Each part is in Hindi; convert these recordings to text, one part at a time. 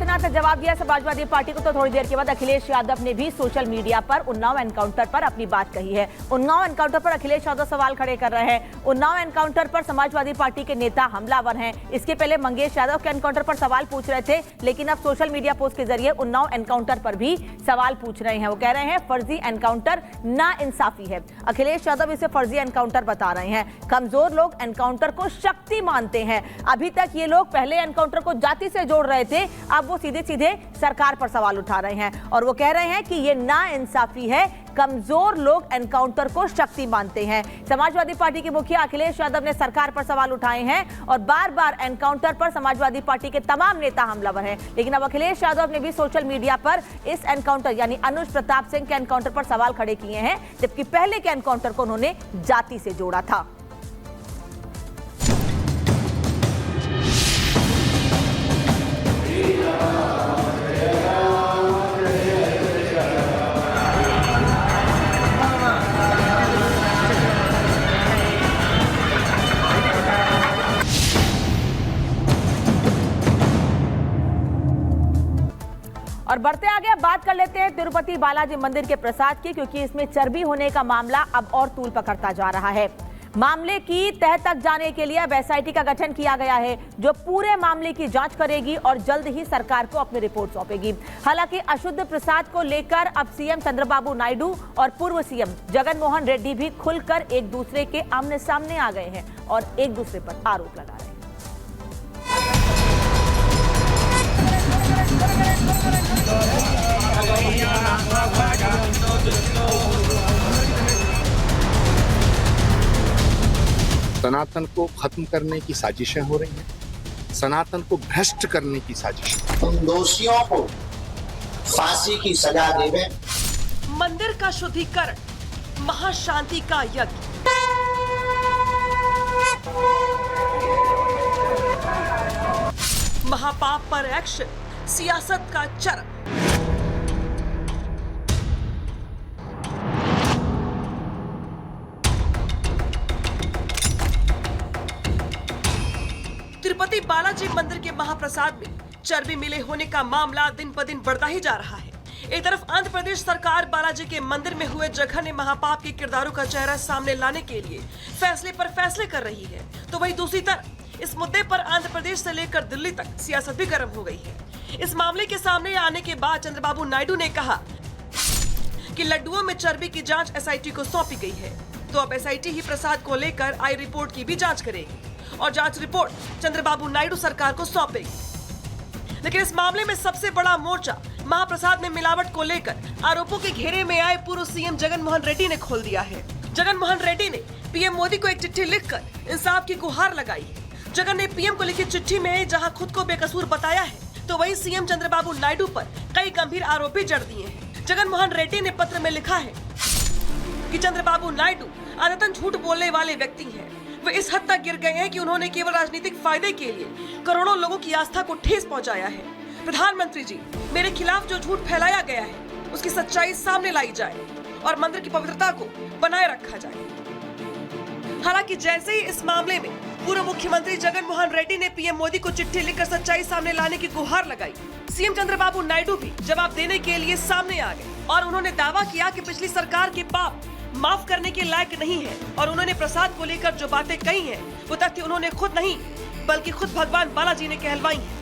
आदित्यनाथ ने जवाब दिया समाजवादी पार्टी को, तो थोड़ी देर के बाद अखिलेश यादव ने भी सोशल मीडिया पर उन्नाव एनकाउंटर पर अपनी बात कही है। उन्नाव एनकाउंटर पर अखिलेश यादव सवाल खड़े कर रहे हैं। उन्नाव एनकाउंटर पर समाजवादी पार्टी के नेता हमलावर हैं। इसके पहले मंगेश यादव के एनकाउंटर पर सवाल पूछ रहे थे, लेकिन अब सोशल मीडिया पोस्ट के जरिए उन्नाव एनकाउंटर पर भी सवाल पूछ रहे हैं। वो कह रहे हैं फर्जी एनकाउंटर नाइंसाफी है। अखिलेश यादव इसे फर्जी एनकाउंटर बता रहे हैं। कमजोर लोग एनकाउंटर को शक्ति मानते हैं। अभी तक ये लोग पहले एनकाउंटर को जाति से जोड़ रहे थे, अब वो सीधे सीधे सरकार पर सवाल उठा रहे हैं और वो कह रहे हैं कि ये नाइंसाफी है। कमजोर लोग एनकाउंटर को शक्ति मानते हैं। समाजवादी पार्टी के मुखिया अखिलेश यादव ने सरकार पर सवाल उठाए हैं और बार बार एनकाउंटर पर समाजवादी पार्टी के तमाम नेता हमलावर हैं। लेकिन अब अखिलेश यादव ने भी सोशल मीडिया पर इस एनकाउंटर यानी अनुज प्रताप सिंह के एनकाउंटर पर सवाल खड़े किए हैं, जबकि पहले के एनकाउंटर को उन्होंने जाति से जोड़ा था। और बढ़ते आगे अब बात कर लेते हैं तिरुपति बालाजी मंदिर के प्रसाद की, क्योंकि इसमें चर्बी होने का मामला अब और तूल पकड़ता जा रहा है। मामले की तह तक जाने के लिए अब एसआईटी का गठन किया गया है, जो पूरे मामले की जांच करेगी और जल्द ही सरकार को अपनी रिपोर्ट सौंपेगी। हालांकि अशुद्ध प्रसाद को लेकर अब सीएम चंद्रबाबू नायडू और पूर्व सीएम जगन मोहन रेड्डी भी खुलकर एक दूसरे के आमने सामने आ गए हैं और एक दूसरे पर आरोप लगा रहे हैं। सनातन को खत्म करने की साजिशें हो रही हैं, सनातन को भ्रष्ट करने की साजिशें। उन दोषियों को फांसी की सजा देवे। मंदिर का शुद्धिकरण, महाशांति का यज्ञ। महापाप पर एक्शन, सियासत का चरम। तिरुपति बालाजी मंदिर के महाप्रसाद में चर्बी मिले होने का मामला दिन ब दिन बढ़ता ही जा रहा है। एक तरफ आंध्र प्रदेश सरकार बालाजी के मंदिर में हुए जघन्य महापाप के किरदारों का चेहरा सामने लाने के लिए फैसले पर फैसले कर रही है, तो वहीं दूसरी तरफ इस मुद्दे पर आंध्र प्रदेश से लेकर दिल्ली तक सियासत भी गर्म हो गई है। इस मामले के सामने आने के बाद चंद्रबाबू नायडू ने कहा कि लड्डुओं में चर्बी की जांच एसआईटी को सौंपी गई है, तो अब एसआईटी ही प्रसाद को लेकर आई रिपोर्ट की भी जांच करेगी और जांच रिपोर्ट चंद्रबाबू नायडू सरकार को सौंपेगी। लेकिन इस मामले में सबसे बड़ा मोर्चा महाप्रसाद में मिलावट को लेकर आरोपों के घेरे में आए पूर्व सीएम जगन मोहन रेड्डी ने खोल दिया है। जगन मोहन रेड्डी ने पीएम मोदी को एक चिट्ठी लिखकर इंसाफ की गुहार लगाई है। जगन ने पीएम को लिखी चिट्ठी में जहां खुद को बेकसूर बताया है, तो वहीं सीएम चंद्रबाबू नायडू पर कई गंभीर आरोप भी जड़ दिए हैं। जगन मोहन रेड्डी ने पत्र में लिखा है कि चंद्रबाबू नायडू आदतन झूठ बोलने वाले व्यक्ति हैं। वे इस हद तक गिर गए हैं कि उन्होंने केवल राजनीतिक फायदे के लिए करोड़ों लोगों की आस्था को ठेस पहुंचाया है। प्रधानमंत्री जी, मेरे खिलाफ जो झूठ फैलाया गया है उसकी सच्चाई सामने लाई जाए और मंदिर की पवित्रता को बनाए रखा जाए। हालांकि जैसे ही इस मामले में पूर्व मुख्यमंत्री जगन मोहन रेड्डी ने पीएम मोदी को चिट्ठी लिखकर सच्चाई सामने लाने की गुहार लगाई, सीएम चंद्रबाबू नायडू भी जवाब देने के लिए सामने आ गए और उन्होंने दावा किया कि पिछली सरकार के पाप माफ करने के लायक नहीं है और उन्होंने प्रसाद को लेकर जो बातें कही हैं, वो तथ्य उन्होंने खुद नहीं बल्कि खुद भगवान बालाजी ने कहलवाई हैं।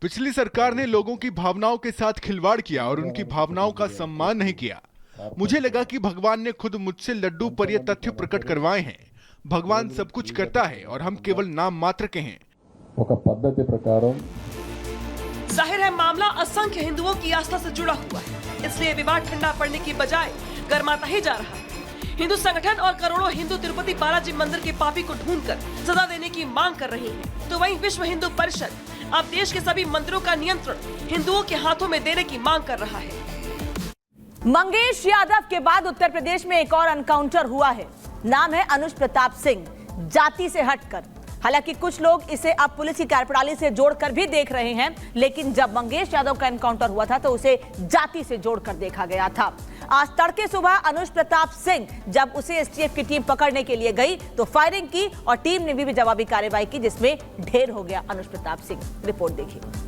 पिछली सरकार ने लोगों की भावनाओं के साथ खिलवाड़ किया और उनकी भावनाओं का सम्मान नहीं किया। मुझे लगा कि भगवान ने खुद मुझसे लड्डू पर ये तथ्य प्रकट करवाए हैं। भगवान सब कुछ करता है और हम केवल नाम मात्र के हैं। जाहिर है मामला असंख्य हिंदुओं की आस्था से जुड़ा हुआ है, इसलिए विवाद ठंडा पड़ने की बजाय गर्माता ही जा रहा है। हिंदू संगठन और करोड़ों हिंदू तिरुपति बालाजी मंदिर के पापी को ढूंढकर सजा देने की मांग कर रहे हैं, तो वहीं विश्व हिंदू परिषद अब देश के सभी मंदिरों का नियंत्रण हिंदुओं के हाथों में देने की मांग कर रहा है। मंगेश यादव के बाद उत्तर प्रदेश में एक और एनकाउंटर हुआ है। नाम है अनुज प्रताप सिंह। जाति से हटकर हालांकि कुछ लोग इसे अब पुलिस की कार्यप्रणाली से जोड़कर भी देख रहे हैं, लेकिन जब मंगेश यादव का एनकाउंटर हुआ था तो उसे जाति से जोड़कर देखा गया था। आज तड़के सुबह अनुज प्रताप सिंह जब उसे एसटीएफ की टीम पकड़ने के लिए गई तो फायरिंग की और टीम ने भी जवाबी कार्रवाई की, जिसमें ढेर हो गया अनुज प्रताप सिंह। रिपोर्ट देखिए।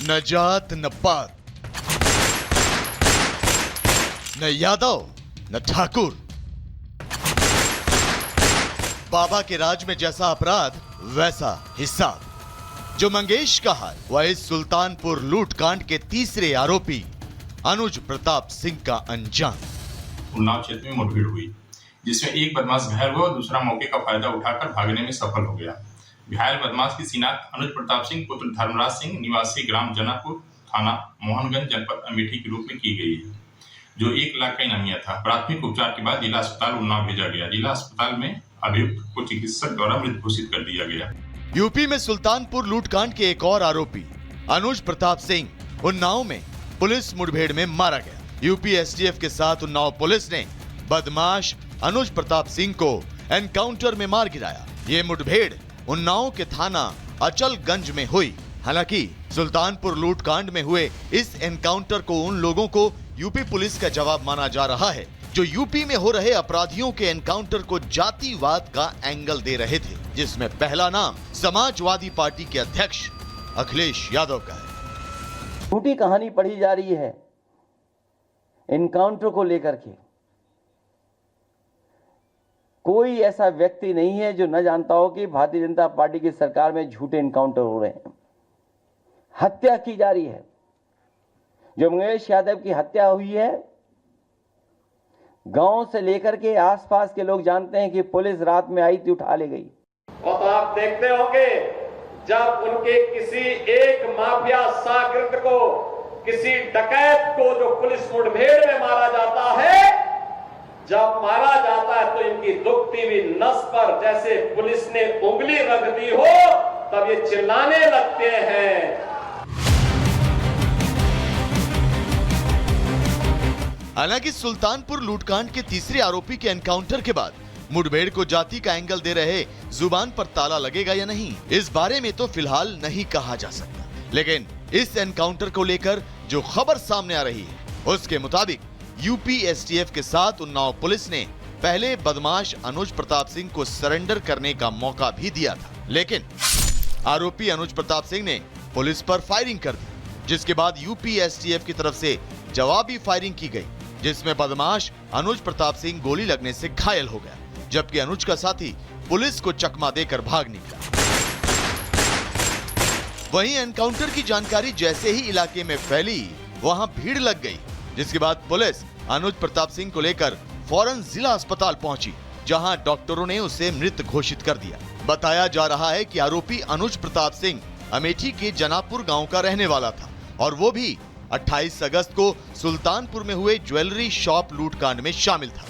न जात न पात, न यादव न ठाकुर। बाबा के राज में जैसा अपराध वैसा हिसाब। जो मंगेश का हाल वह इस सुल्तानपुर लूटकांड के तीसरे आरोपी अनुज प्रताप सिंह का अंजाम। उन्नाव क्षेत्र में मुठभेड़ हुई, जिसमें एक बदमाश घायल हुआ और दूसरा मौके का फायदा उठाकर भागने में सफल हो गया। घायल बदमाश की शिनाख्त अनुज प्रताप सिंह पुत्र धर्मराज सिंह निवासी ग्राम जनापुर थाना मोहनगंज जनपद अमेठी के रूप में की गई है, जो 1 लाख का इनामिया था। प्राथमिक उपचार के बाद जिला अस्पताल उन्नाव भेजा गया। जिला अस्पताल में अभियुक्त को चिकित्सक द्वारा मृत घोषित कर दिया गया। यूपी में सुल्तानपुर लूटकांड के एक और आरोपी अनुज प्रताप सिंह उन्नाव में पुलिस मुठभेड़ में मारा गया। यूपी एसटीएफ के साथ उन्नाव पुलिस ने बदमाश अनुज प्रताप सिंह को एनकाउंटर में मार गिराया। ये मुठभेड़ उन्नाव के थाना अचलगंज में हुई। हालांकि सुल्तानपुर लूटकांड में हुए इस एनकाउंटर को उन लोगों को यूपी पुलिस का जवाब माना जा रहा है जो यूपी में हो रहे अपराधियों के एनकाउंटर को जातिवाद का एंगल दे रहे थे, जिसमें पहला नाम समाजवादी पार्टी के अध्यक्ष अखिलेश यादव का है। झूठी कहानी पढ़ी जा रही है एनकाउंटर को लेकर के। कोई ऐसा व्यक्ति नहीं है जो न जानता हो कि भारतीय जनता पार्टी की सरकार में झूठे एनकाउंटर हो रहे हैं, हत्या की जा रही है। जो मंगेश यादव की हत्या हुई है, गांव से लेकर के आसपास के लोग जानते हैं कि पुलिस रात में आई थी, उठा ले गई। और तो आप देखते होंगे जब उनके किसी एक माफिया साकृत को, किसी डकैत को जो पुलिस मुठभेड़ में मारा जाता है, जब मारा जाता है तो इनकी दुखती हुई नस पर जैसे पुलिस ने उंगली रख दी हो, तब ये चिल्लाने लगते हैं। हालांकि सुल्तानपुर लूटकांड के तीसरे आरोपी के एनकाउंटर के बाद मुठभेड़ को जाति का एंगल दे रहे जुबान पर ताला लगेगा या नहीं, इस बारे में तो फिलहाल नहीं कहा जा सकता। लेकिन इस एनकाउंटर को लेकर जो खबर सामने आ रही है उसके मुताबिक यूपी एसटीएफ के साथ उन्नाव पुलिस ने पहले बदमाश अनुज प्रताप सिंह को सरेंडर करने का मौका भी दिया था, लेकिन आरोपी अनुज प्रताप सिंह ने पुलिस पर फायरिंग कर दी, जिसके बाद यूपी एसटीएफ की तरफ से जवाबी फायरिंग की गई, जिसमें बदमाश अनुज प्रताप सिंह गोली लगने से घायल हो गया, जबकि अनुज का साथी पुलिस को चकमा देकर भाग निकला। वहीं एनकाउंटर की जानकारी जैसे ही इलाके में फैली, वहां भीड़ लग गई, जिसके बाद पुलिस अनुज प्रताप सिंह को लेकर फौरन जिला अस्पताल पहुंची, जहां डॉक्टरों ने उसे मृत घोषित कर दिया। बताया जा रहा है कि आरोपी अनुज प्रताप सिंह अमेठी के जनापुर गांव का रहने वाला था और वो भी 28 अगस्त को सुल्तानपुर में हुए ज्वेलरी शॉप लूटकांड में शामिल था।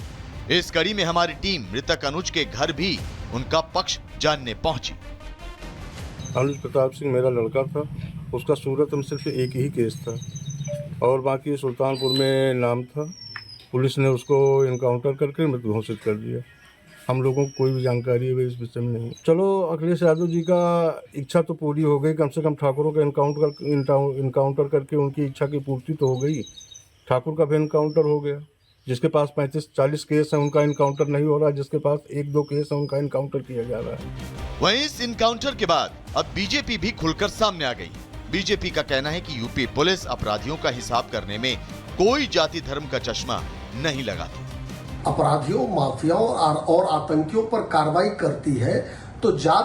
इस कड़ी में हमारी टीम मृतक अनुज के घर भी उनका पक्ष जानने पहुंची। अनुज प्रताप सिंह मेरा लड़का था, उसका सूरत में सिर्फ एक ही केस था और बाकी सुल्तानपुर में नाम था। पुलिस ने उसको इनकाउंटर करके मृत घोषित कर दिया। हम लोगों को कोई भी जानकारी है इस विषय में नहीं। चलो अखिलेश यादव जी का इच्छा तो पूरी हो गई, कम से कम ठाकुरों का इनकाउंटर करके उनकी इच्छा की पूर्ति तो हो गई। ठाकुर का भी इनकाउंटर हो गया, जिसके पास 35-40 केस हैं उनका इनकाउंटर नहीं हो रहा, जिसके पास 1-2 केस हैं उनका इनकाउंटर किया जा रहा है। वहीं इस इनकाउंटर के बाद अब बीजेपी भी खुलकर सामने आ गई। बीजेपी का कहना है कि यूपी पुलिस अपराधियों का हिसाब करने में कोई जाति धर्म का चश्मा नहीं लगाती। अपराधियों, माफियाओं और आतंकियों पर कार्रवाई करती है तो जात